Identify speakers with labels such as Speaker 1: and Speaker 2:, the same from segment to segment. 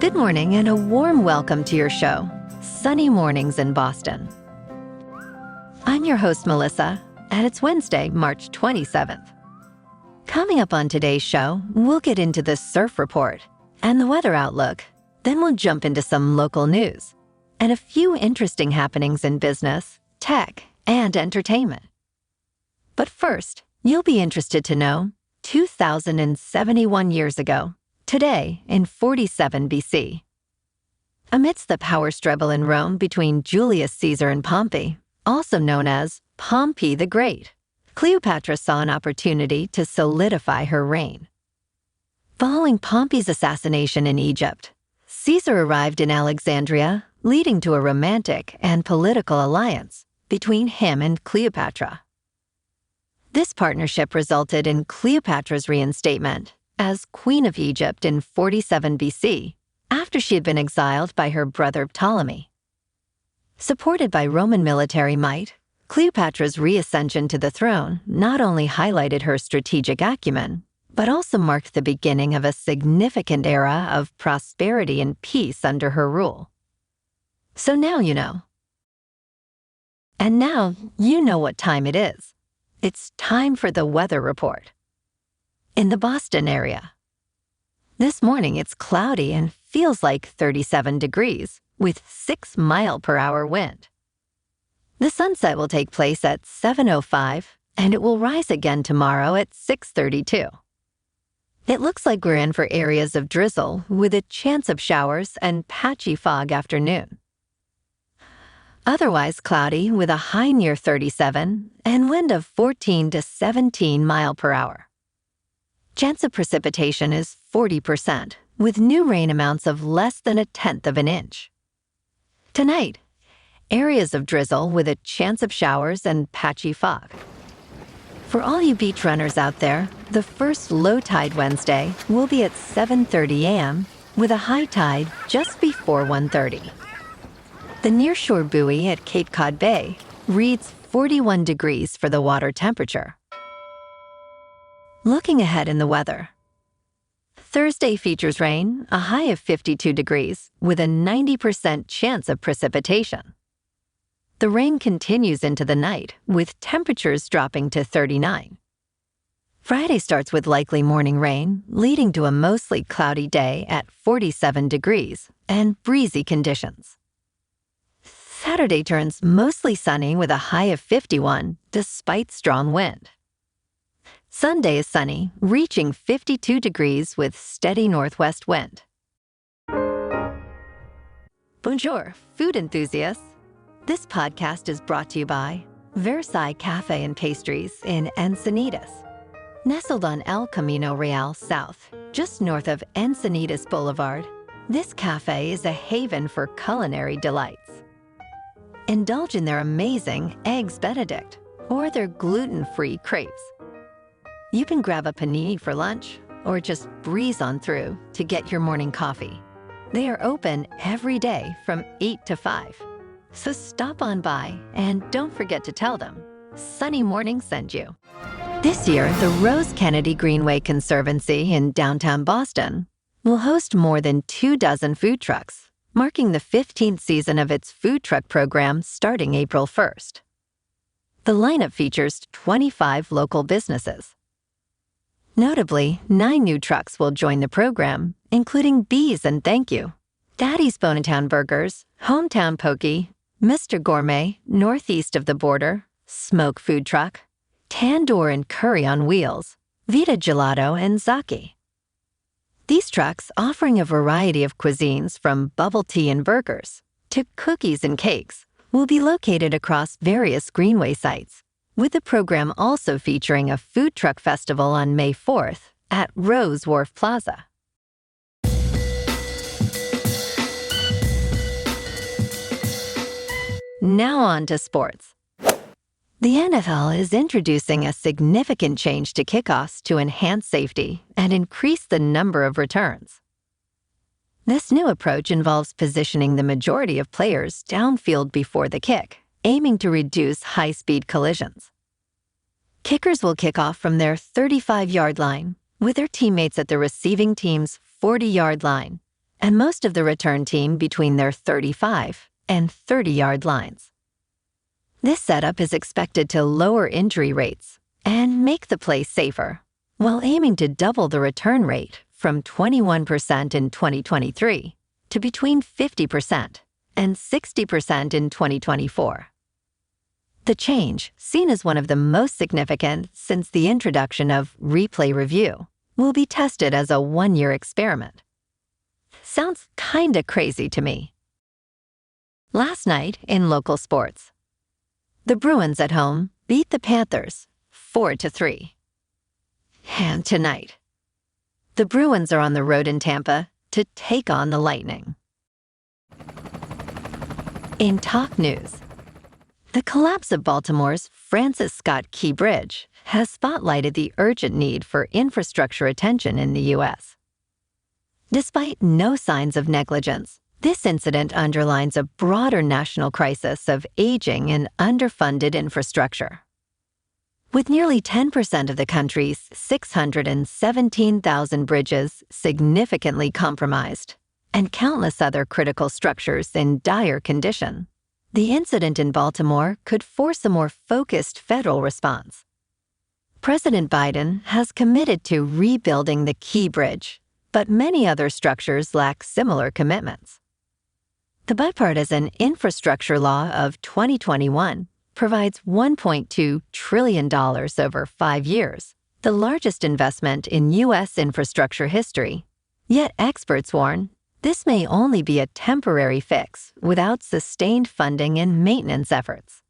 Speaker 1: Good morning and a warm welcome to your show, Sunny Mornings in Boston. I'm your host, Melissa, and it's Wednesday, March 27th. Coming up on today's show, we'll get into the surf report and the weather outlook. Then we'll jump into some local news and a few interesting happenings in business, tech, and entertainment. But first, you'll be interested to know 2,071 years ago, today in 47 BC. Amidst the power struggle in Rome between Julius Caesar and Pompey, also known as Pompey the Great, Cleopatra saw an opportunity to solidify her reign. Following Pompey's assassination in Egypt, Caesar arrived in Alexandria, leading to a romantic and political alliance between him and Cleopatra. This partnership resulted in Cleopatra's reinstatement as Queen of Egypt in 47 BC, after she had been exiled by her brother Ptolemy. Supported by Roman military might, Cleopatra's reascension to the throne not only highlighted her strategic acumen, but also marked the beginning of a significant era of prosperity and peace under her rule. So now you know. And now you know what time it is. It's time for the weather report. In the Boston area. This morning it's cloudy and feels like 37 degrees with 6-mile-per-hour wind. The sunset will take place at 7:05 and it will rise again tomorrow at 6:32. It looks like we're in for areas of drizzle with a chance of showers and patchy fog afternoon. Otherwise cloudy with a high near 37 and wind of 14 to 17 mile per hour. Chance of precipitation is 40%, with new rain amounts of less than 1/10 of an inch. Tonight, areas of drizzle with a chance of showers and patchy fog. For all you beach runners out there, the first low tide Wednesday will be at 7:30 a.m. with a high tide just before 1:30. The nearshore buoy at Cape Cod Bay reads 41 degrees for the water temperature. Looking ahead in the weather. Thursday features rain, a high of 52 degrees, with a 90% chance of precipitation. The rain continues into the night, with temperatures dropping to 39. Friday starts with likely morning rain, leading to a mostly cloudy day at 47 degrees and breezy conditions. Saturday turns mostly sunny with a high of 51, despite strong wind. Sunday is sunny, reaching 52 degrees with steady northwest wind. Bonjour, food enthusiasts. This podcast is brought to you by Versailles Cafe and Pastries in Encinitas. Nestled on El Camino Real South, just north of Encinitas Boulevard, this cafe is a haven for culinary delights. Indulge in their amazing Eggs Benedict or their gluten-free crepes. You can grab a panini for lunch or just breeze on through to get your morning coffee. They are open every day from 8 to 5. So stop on by and don't forget to tell them Sunny Morning sent you. This year, the Rose Kennedy Greenway Conservancy in downtown Boston will host more than 24 food trucks, marking the 15th season of its food truck program starting April 1st. The lineup features 25 local businesses. Notably, 9 new trucks will join the program, including Bees and Thank You, Daddy's Bonetown Burgers, Hometown Pokey, Mr. Gourmet, Northeast of the Border, Smoke Food Truck, Tandoor and Curry on Wheels, Vita Gelato, and Zaki. These trucks, offering a variety of cuisines from bubble tea and burgers to cookies and cakes, will be located across various Greenway sites, with the program also featuring a food truck festival on May 4th at Rose Wharf Plaza. Now on to sports. The NFL is introducing a significant change to kickoffs to enhance safety and increase the number of returns. This new approach involves positioning the majority of players downfield before the kick, aiming to reduce high-speed collisions. Kickers will kick off from their 35-yard line, with their teammates at the receiving team's 40-yard line, and most of the return team between their 35 and 30-yard lines. This setup is expected to lower injury rates and make the play safer, while aiming to double the return rate from 21% in 2023 to between 50% and 60% in 2024. The change, seen as one of the most significant since the introduction of replay review, will be tested as a 1-year experiment. Sounds kinda crazy to me. Last night in local sports, the Bruins at home beat the Panthers 4-3. And tonight, the Bruins are on the road in Tampa to take on the Lightning. In top news, the collapse of Baltimore's Francis Scott Key Bridge has spotlighted the urgent need for infrastructure attention in the U.S. Despite no signs of negligence, this incident underlines a broader national crisis of aging and underfunded infrastructure. With nearly 10% of the country's 617,000 bridges significantly compromised and countless other critical structures in dire condition, the incident in Baltimore could force a more focused federal response. President Biden has committed to rebuilding the Key Bridge, but many other structures lack similar commitments. The bipartisan infrastructure law of 2021 provides $1.2 trillion over 5 years, the largest investment in U.S. infrastructure history. Yet experts warn this may only be a temporary fix without sustained funding and maintenance efforts.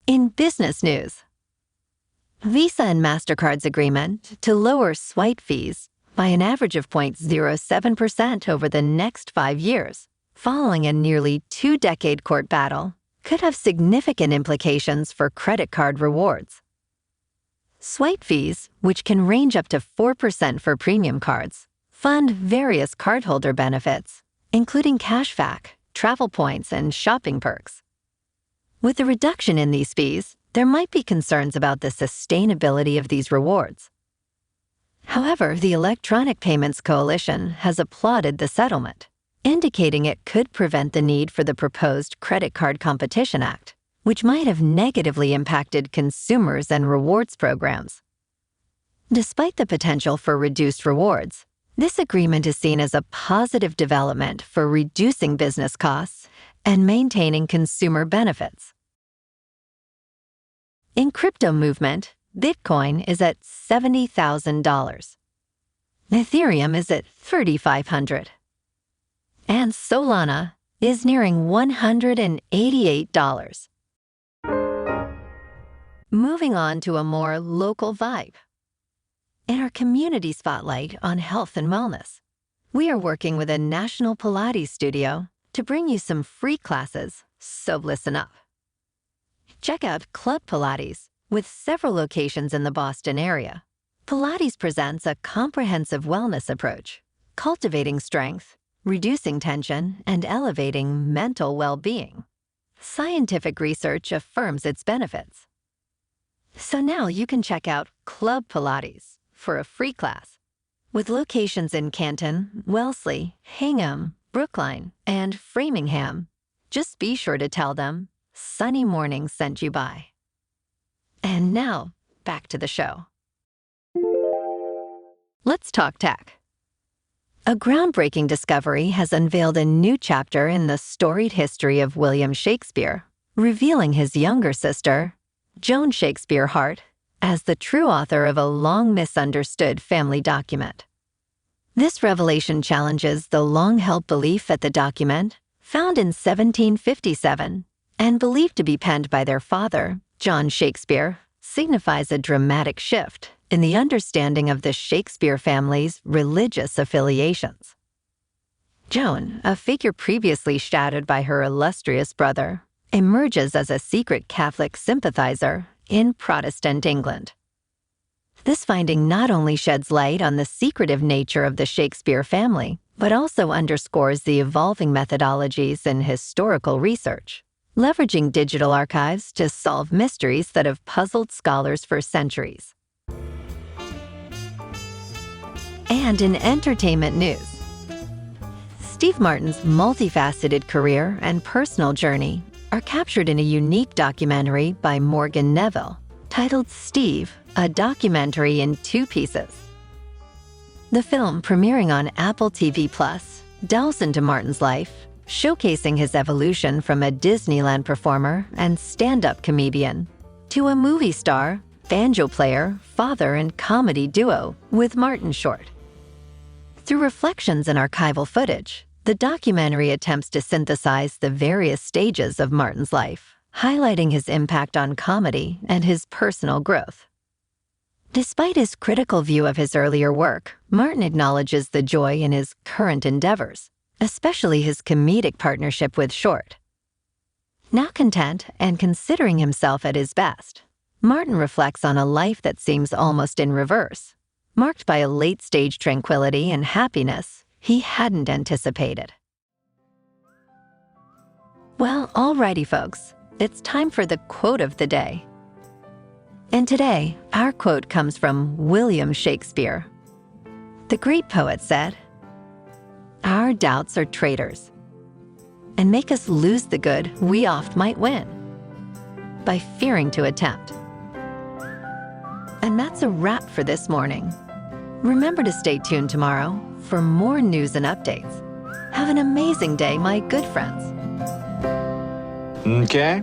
Speaker 1: In business news, Visa and Mastercard's agreement to lower swipe fees by an average of 0.07% over the next 5 years, following a nearly 2-decade court battle, could have significant implications for credit card rewards. Swipe fees, which can range up to 4% for premium cards, fund various cardholder benefits, including cashback, travel points, and shopping perks. With the reduction in these fees, there might be concerns about the sustainability of these rewards. However, the Electronic Payments Coalition has applauded the settlement, indicating it could prevent the need for the proposed Credit Card Competition Act, which might have negatively impacted consumers and rewards programs. Despite the potential for reduced rewards, this agreement is seen as a positive development for reducing business costs and maintaining consumer benefits. In crypto movement, Bitcoin is at $70,000. Ethereum is at $3,500. And Solana is nearing $188. Moving on to a more local vibe. In our community spotlight on health and wellness, we are working with a national Pilates studio to bring you some free classes, so listen up. Check out Club Pilates, with several locations in the Boston area. Pilates presents a comprehensive wellness approach, cultivating strength, reducing tension, and elevating mental well-being. Scientific research affirms its benefits. So now you can check out Club Pilates for a free class. With locations in Canton, Wellesley, Hingham, Brookline, and Framingham, just be sure to tell them Sunny Mornings sent you by. And now, back to the show. Let's talk tech. A groundbreaking discovery has unveiled a new chapter in the storied history of William Shakespeare, revealing his younger sister, Joan Shakespeare Hart, as the true author of a long misunderstood family document. This revelation challenges the long-held belief that the document, found in 1757 and believed to be penned by their father, John Shakespeare, signifies a dramatic shift in the understanding of the Shakespeare family's religious affiliations. Joan, a figure previously shadowed by her illustrious brother, emerges as a secret Catholic sympathizer in Protestant England. This finding not only sheds light on the secretive nature of the Shakespeare family, but also underscores the evolving methodologies in historical research, leveraging digital archives to solve mysteries that have puzzled scholars for centuries. And in entertainment news, Steve Martin's multifaceted career and personal journey are captured in a unique documentary by Morgan Neville titled Steve, a documentary in 2 pieces. The film, premiering on Apple TV+, delves into Martin's life, showcasing his evolution from a Disneyland performer and stand-up comedian to a movie star, banjo player, father, and comedy duo with Martin Short. Through reflections and archival footage, the documentary attempts to synthesize the various stages of Martin's life, highlighting his impact on comedy and his personal growth. Despite his critical view of his earlier work, Martin acknowledges the joy in his current endeavors, especially his comedic partnership with Short. Now content and considering himself at his best, Martin reflects on a life that seems almost in reverse, marked by a late-stage tranquility and happiness he hadn't anticipated. Well, alrighty folks, it's time for the quote of the day. And today, our quote comes from William Shakespeare. The great poet said, "Our doubts are traitors, and make us lose the good we oft might win, by fearing to attempt." And that's a wrap for this morning. Remember to stay tuned tomorrow for more news and updates. Have an amazing day, my good friends.
Speaker 2: Okay.